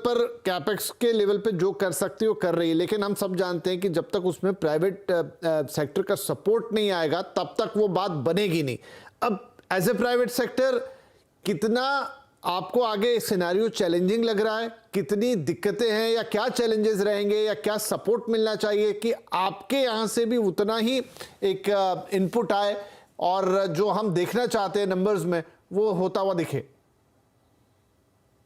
पर कैपेक्स के लेवल पे जो कर सकती है वो कर रही है, लेकिन हम सब जानते हैं कि जब तक उसमें प्राइवेट सेक्टर का सपोर्ट नहीं आएगा तब तक वो बात बनेगी नहीं। अब एज ए प्राइवेट सेक्टर कितना आपको आगे सिनेरियो चैलेंजिंग लग रहा है, कितनी दिक्कतें हैं या क्या चैलेंजेस रहेंगे या क्या सपोर्ट मिलना चाहिए कि आपके यहाँ से भी उतना ही एक इनपुट आए और जो हम देखना चाहते हैं नंबर्स में वो होता हुआ दिखे?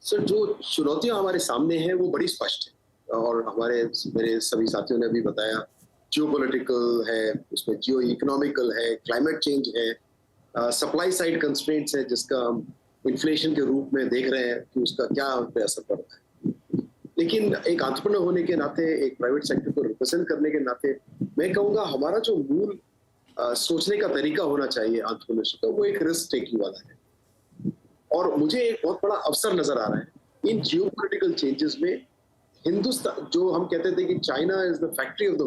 सर, जो चुनौतियां हमारे सामने हैं वो बड़ी स्पष्ट है और मेरे सभी साथियों ने भी बताया। जियोपॉलिटिकल है, उसमें जियो इकोनॉमिकल है, क्लाइमेट चेंज है, सप्लाई साइड कंस्ट्रेंट्स है जिसका हम इन्फ्लेशन के रूप में देख रहे हैं कि उसका क्या उन पे असर पड़ रहा है। लेकिन एक एंटरप्रेन्योर होने के नाते, एक प्राइवेट सेक्टर को रिप्रेजेंट करने के नाते मैं कहूँगा हमारा जो मूल सोचने का तरीका होना चाहिए एंटरप्रेन्योरशिप का, वो एक रिस्क टेकिंग वाला है। और मुझे एक बहुत बड़ा अवसर नजर आ रहा है इन जियोपॉलिटिकल चेंजेस में। हिंदुस्तान, जो हम कहते थे कि China is the factory of the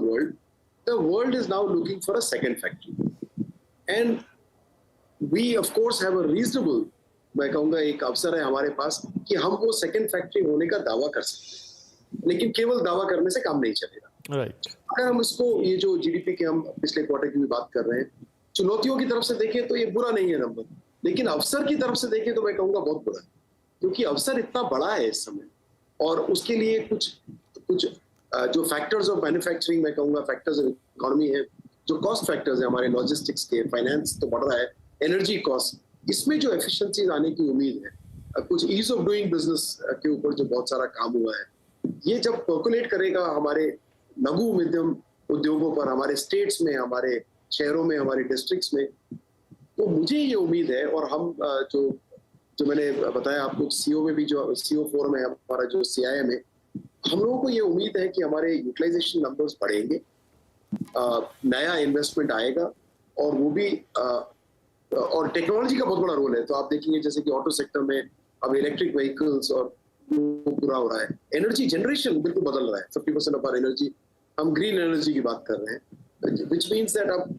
world is now looking for a second factory and we of course have a reasonable, मैं कहूंगा एक अवसर है हमारे पास कि हम वो सेकंड फैक्ट्री होने का दावा कर सकते हैं। लेकिन केवल दावा करने से काम नहीं चलेगा। अगर हम इसको, ये जो जीडीपी के हम पिछले क्वार्टर की भी बात कर रहे हैं, चुनौतियों की तरफ से देखें तो ये बुरा नहीं है नंबर, लेकिन अवसर की तरफ से देखें तो मैं कहूंगा बहुत बुरा है, क्योंकि अवसर इतना बड़ा है इस समय और उसके लिए कुछ जो फैक्टर्स ऑफ मैन्युफैक्चरिंग, मैं कहूंगा फैक्टर्स ऑफ इकोनॉमी है, जो कॉस्ट फैक्टर्स है हमारे लॉजिस्टिक्स के, फाइनेंस तो बढ़ रहा है, एनर्जी कॉस्ट, इसमें जो एफिशिएंसीज आने की उम्मीद है, कुछ ईज ऑफ डूइंग बिजनेस के ऊपर जो बहुत सारा काम हुआ है, ये जब पर्कुलेट करेगा हमारे लघु मध्यम उद्योगों पर, हमारे स्टेट्स में, हमारे शहरों में, हमारे डिस्ट्रिक्ट्स में, तो मुझे ये उम्मीद है। और हम जो मैंने बताया आपको, सीओ में भी, जो सीओ फोरम है हमारा, जो सीआईएम है, हम लोगों को ये उम्मीद है कि हमारे यूटिलाइजेशन नंबर्स बढ़ेंगे, नया इन्वेस्टमेंट आएगा और वो भी और टेक्नोलॉजी का बहुत बड़ा रोल है। तो आप देखेंगे जैसे कि ऑटो सेक्टर में अब इलेक्ट्रिक व्हीकल्स और पूरा हो रहा है, एनर्जी जनरेशन बिल्कुल बदल रहा है। 50% ऑफ आवर एनर्जी, हम ग्रीन एनर्जी की बात कर रहे हैं, विच मीन्स दैट अब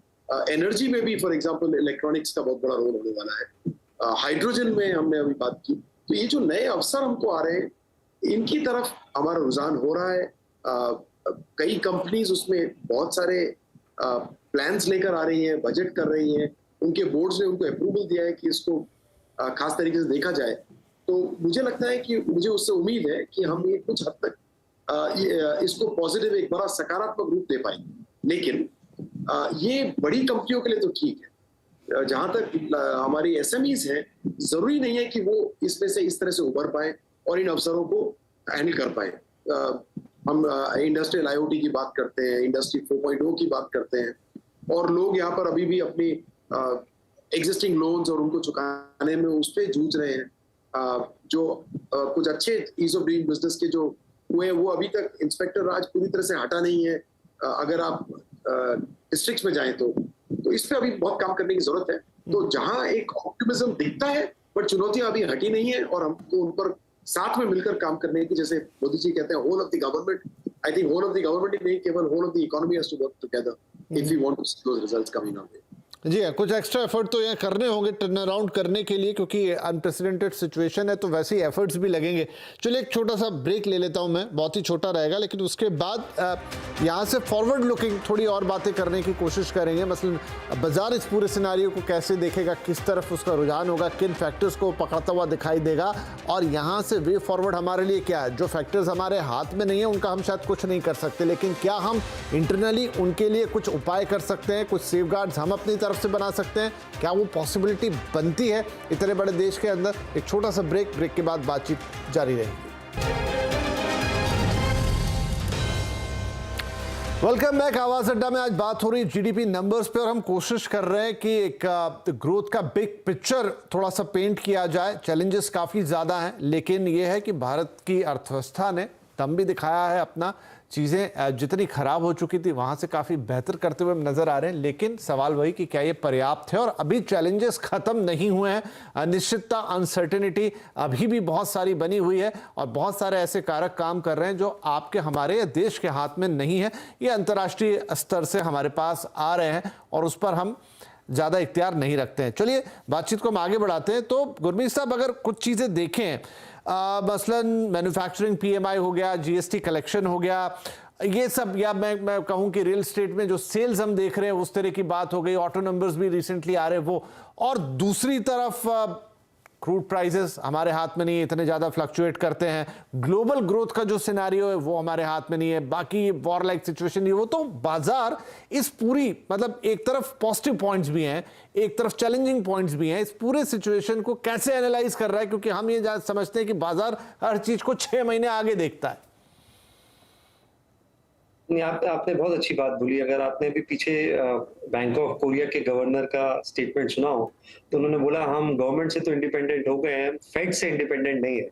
एनर्जी में भी फॉर एग्जांपल इलेक्ट्रॉनिक्स का बहुत बड़ा रोल होने वाला है। हाइड्रोजन में हमने अभी बात की। तो ये जो नए अवसर हमको आ रहे हैं, इनकी तरफ हमारा रुझान हो रहा है। कई कंपनीज उसमें बहुत सारे प्लान्स लेकर आ रही हैं, बजट कर रही हैं, उनके बोर्ड्स ने उनको अप्रूवल दिया है कि इसको खास तरीके से देखा जाए। तो मुझे लगता है कि मुझे उससे उम्मीद है कि हम ये कुछ हद तक इसको पॉजिटिव, एक बड़ा सकारात्मक रूप दे पाएंगे। लेकिन ये बड़ी कंपनियों के लिए तो ठीक है, जहां तक हमारी एसएमईज हैं, जरूरी नहीं है कि वो इसमें से इस तरह से उभर पाए और इन अवसरों को हैंडल कर पाए। हम इंडस्ट्रियल आईओटी की बात करते हैं, इंडस्ट्री 4.0 की बात करते हैं, और लोग यहाँ पर अभी भी अपनी एग्जिस्टिंग लोन्स और उनको चुकाने में उस पर जूझ रहे हैं। जो कुछ अच्छे ईज ऑफ डूइंग बिजनेस के जो हुए, वो अभी तक इंस्पेक्टर राज पूरी तरह से हटा नहीं है। अगर आप डिस्ट्रिक्ट्स में जाएं तो इस पे अभी बहुत काम करने की जरूरत है। तो जहां एक ऑप्टिमिज्म दिखता है, बट चुनौतियां अभी हटी नहीं है और हमको उन पर साथ में मिलकर काम करने की, जैसे मोदी जी कहते हैं, whole of the government, I think whole of the government नहीं, केवल whole of the economy has to work together if we want to see those results coming our way. जी हाँ, कुछ एक्स्ट्रा एफर्ट तो यहाँ करने होंगे टर्न अराउंड करने के लिए, क्योंकि अनप्रेसिडेंटेड सिचुएशन है, तो वैसे ही एफर्ट्स भी लगेंगे। चलिए एक छोटा सा ब्रेक ले लेता हूँ मैं, बहुत ही छोटा रहेगा, लेकिन उसके बाद यहाँ से फॉरवर्ड लुकिंग थोड़ी और बातें करने की कोशिश करेंगे। मसलन बाजार इस पूरे सिनारियो को कैसे देखेगा, किस तरफ उसका रुझान होगा, किन फैक्टर्स को पकड़ता हुआ दिखाई देगा, और यहाँ से वे फॉरवर्ड हमारे लिए क्या है। जो फैक्टर्स हमारे हाथ में नहीं है उनका हम शायद कुछ नहीं कर सकते, लेकिन क्या हम इंटरनली उनके लिए कुछ उपाय कर सकते हैं, कुछ सेफगार्ड्स हम अपनी तरफ से बना सकते हैं? क्या वो पॉसिबिलिटी बनती है इतने बड़े देश के अंदर? एक छोटा सा ब्रेक के बाद बातचीत जारी रहेगी। Welcome back. आवाज अड्डा में आज बात हो रही है जीडीपी नंबर्स पे, और हम कोशिश कर रहे हैं कि एक ग्रोथ का बिग पिक्चर थोड़ा सा पेंट किया जाए। चैलेंजेस काफ़ी ज़्यादा हैं, लेकिन ये है कि भारत की अर्थव्यवस्था ने दम भी दिखाया है अपना। चीज़ें जितनी ख़राब हो चुकी थी वहाँ से काफ़ी बेहतर करते हुए नज़र आ रहे हैं, लेकिन सवाल वही कि क्या ये पर्याप्त है। और अभी चैलेंजेस ख़त्म नहीं हुए हैं, अनिश्चितता, अनसर्टेनिटी अभी भी बहुत सारी बनी हुई है, और बहुत सारे ऐसे कारक काम कर रहे हैं जो आपके, हमारे देश के हाथ में नहीं है। ये अंतर्राष्ट्रीय स्तर से हमारे पास आ रहे हैं और उस पर हम ज़्यादा इख्तियार नहीं रखते हैं। चलिए बातचीत को हम आगे बढ़ाते हैं। तो गुरमीत साहब, अगर कुछ चीज़ें देखें, मसलन मैन्युफैक्चरिंग पीएमआई हो गया, जीएसटी कलेक्शन हो गया, ये सब, या मैं कहूं कि रियल एस्टेट में जो सेल्स हम देख रहे हैं उस तरह की बात हो गई, ऑटो नंबर्स भी रिसेंटली आ रहे हैं वो, और दूसरी तरफ क्रूड प्राइसेस हमारे हाथ में नहीं है, इतने ज्यादा फ्लक्चुएट करते हैं, ग्लोबल ग्रोथ का जो सिनेरियो है वो हमारे हाथ में नहीं है, बाकी वॉर लाइक सिचुएशन नहीं है वो, तो बाजार इस पूरी, मतलब एक तरफ पॉजिटिव पॉइंट्स भी हैं, एक तरफ चैलेंजिंग पॉइंट्स भी हैं, इस पूरे सिचुएशन को कैसे एनालाइज कर रहा है, क्योंकि हम ये समझते हैं कि बाजार हर चीज को 6 महीने आगे देखता है। नहीं, आपने बहुत अच्छी बात बोली। अगर आपने भी पीछे बैंक ऑफ कोरिया के गवर्नर का स्टेटमेंट सुना हो, तो उन्होंने बोला हम गवर्नमेंट से तो इंडिपेंडेंट हो गए हैं, फेड से इंडिपेंडेंट नहीं है।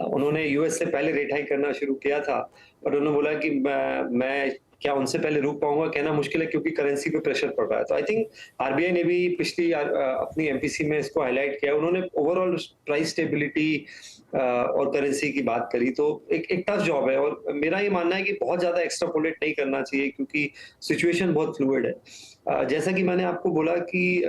उन्होंने यूएस से पहले रेट हाइक करना शुरू किया था, और उन्होंने बोला कि मैं क्या उनसे पहले रुक पाऊंगा, कहना मुश्किल है क्योंकि करेंसी पे प्रेशर पड़ रहा है। तो आई थिंक आरबीआई ने भी पिछली अपनी एमपीसी में इसको हाईलाइट किया। उन्होंने ओवरऑल प्राइस स्टेबिलिटी और करेंसी की बात करी, तो एक टफ जॉब है, और मेरा ये मानना है कि बहुत ज्यादा एक्स्ट्रापोलेट नहीं करना चाहिए क्योंकि सिचुएशन बहुत फ्लूइड है। जैसा कि मैंने आपको बोला कि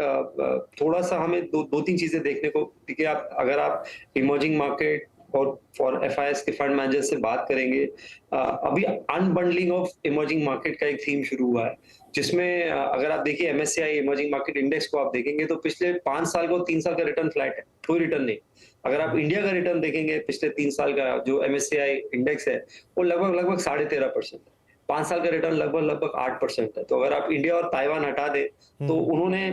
थोड़ा सा हमें दो तीन चीजें देखने को, ठीक है, अगर आप इमर्जिंग मार्केट और फॉर एफआईएस के फंड मैनेजर से बात करेंगे, अभी अनबंडलिंग ऑफ इमर्जिंग मार्केट का एक थीम शुरू हुआ है, जिसमें अगर आप देखिए एमएससीआई इमर्जिंग मार्केट इंडेक्स को आप देखेंगे तो पिछले 5 साल को 3 साल का रिटर्न फ्लैट है, कोई रिटर्न नहीं। अगर आप इंडिया का रिटर्न देखेंगे पिछले 3 साल का जो एमएससीआई इंडेक्स है वो लगभग 13.5% है। 5 साल का रिटर्न लगभग 8% है। तो अगर आप इंडिया और ताइवान हटा दें तो उन्होंने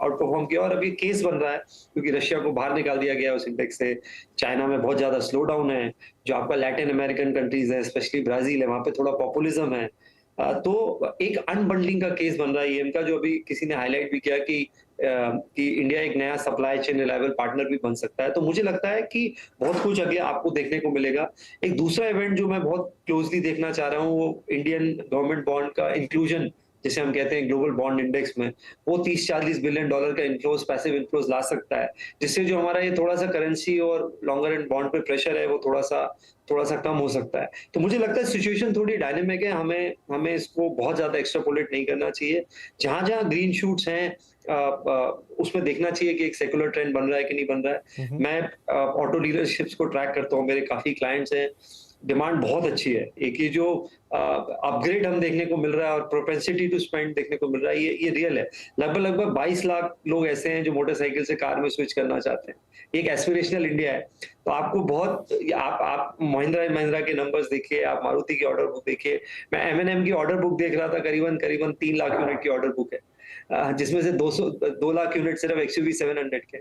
आउट परफॉर्म किया, और अभी केस बन रहा है क्योंकि रशिया को बाहर निकाल दिया गया उस इंडेक्स से, चाइना में बहुत ज्यादा स्लो डाउन है, जो आपका लैटिन अमेरिकन कंट्रीज है, स्पेशली ब्राजील है, वहां पे थोड़ा पॉपुलिज्म है। तो एक अनबंडलिंग का केस बन रहा है ईएम का, जो अभी किसी ने हाईलाइट भी किया कि इंडिया एक नया सप्लाई चेन रिलायबल पार्टनर भी बन सकता है। तो मुझे लगता है कि बहुत कुछ आगे आपको देखने को मिलेगा। एक दूसरा इवेंट जो मैं बहुत क्लोजली देखना चाह रहा हूँ वो इंडियन गवर्नमेंट बॉन्ड का इंक्लूजन, जिसे हम कहते हैं ग्लोबल बॉन्ड इंडेक्स में, वो 30-40 बिलियन डॉलर का इनफ्लोज, पैसिव इनफ्लोज ला सकता है, जिससे जो हमारा ये थोड़ा सा करेंसी और लॉन्गर एंड बॉन्ड पे प्रेशर है वो थोड़ा सा कम हो सकता है। तो मुझे लगता है सिचुएशन थोड़ी डायनेमिक है, हमें इसको बहुत ज्यादा एक्स्ट्रापोलेट नहीं करना चाहिए। जहां जहां ग्रीन शूट्स हैं उसमें देखना चाहिए कि एक सेकुलर ट्रेंड बन रहा है कि नहीं बन रहा है। मैं ऑटो डीलरशिप्स को ट्रैक करता हूँ, मेरे काफी क्लाइंट्स हैं, डिमांड बहुत अच्छी है। एक ये जो अपग्रेड हम देखने को मिल रहा है और प्रोपेंसिटी टू स्पेंड देखने को मिल रहा है, ये रियल है। लगभग 22 लाख लोग ऐसे हैं जो मोटरसाइकिल से कार में स्विच करना चाहते हैं। एक एस्पिरेशनल इंडिया है। तो आपको बहुत, आप महिंद्रा के नंबर्स देखिए, आप मारुति की ऑर्डर बुक देखिए। मैं M&M की ऑर्डर बुक देख रहा था, करीबन 3 लाख यूनिट की ऑर्डर बुक है, जिसमें से 2 लाख यूनिट सिर्फ XUV 700 के।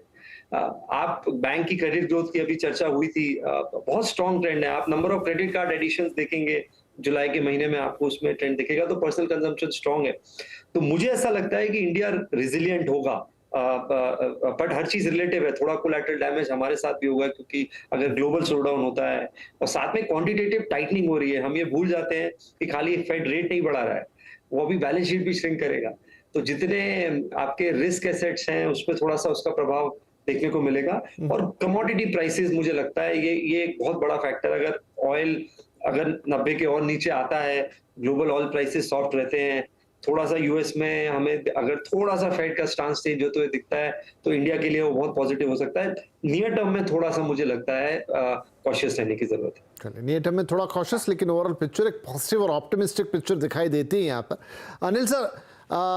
आप बैंक की क्रेडिट ग्रोथ की अभी चर्चा हुई थी, बहुत स्ट्रॉन्ग ट्रेंड है। आप number of credit card additions देखेंगे जुलाई के महीने में, आपको उसमें ट्रेंड दिखेगा। तो पर्सनल कंजम्पशन स्ट्रॉन्ग है। तो मुझे ऐसा लगता है कि इंडिया रिजिलियंट होगा, बट हर चीज रिलेटिव है। थोड़ा कोलैटरल डैमेज हमारे साथ भी होगा क्योंकि अगर ग्लोबल स्लो डाउन होता है और साथ में क्वांटिटेटिव टाइटनिंग हो रही है, हम ये भूल जाते हैं कि खाली फेड रेट नहीं बढ़ा रहा है, वो अभी बैलेंस शीट भी श्रिंक करेगा। तो जितने आपके रिस्क एसेट्स हैं उस पर थोड़ा सा उसका प्रभाव देखने को मिलेगा। और कमोडिटी प्राइसेस, मुझे लगता है ये एक बहुत बड़ा फैक्टर। अगर ऑयल 90 के और नीचे आता है, ग्लोबल ऑयल प्राइसेस सॉफ्ट रहते हैं, थोड़ा सा यूएस में हमें अगर थोड़ा सा फेड का स्टांस चेंज होते हुए दिखता है तो इंडिया के लिए वो बहुत पॉजिटिव हो सकता है। नियर टर्म में थोड़ा सा मुझे लगता है कॉशियस रहने की जरूरत है। नियर टर्म में थोड़ा कॉशियस, लेकिन ओवरऑल पिक्चर एक पॉजिटिव और ऑप्टिमिस्टिक पिक्चर दिखाई देती है यहाँ पर। अनिल सर,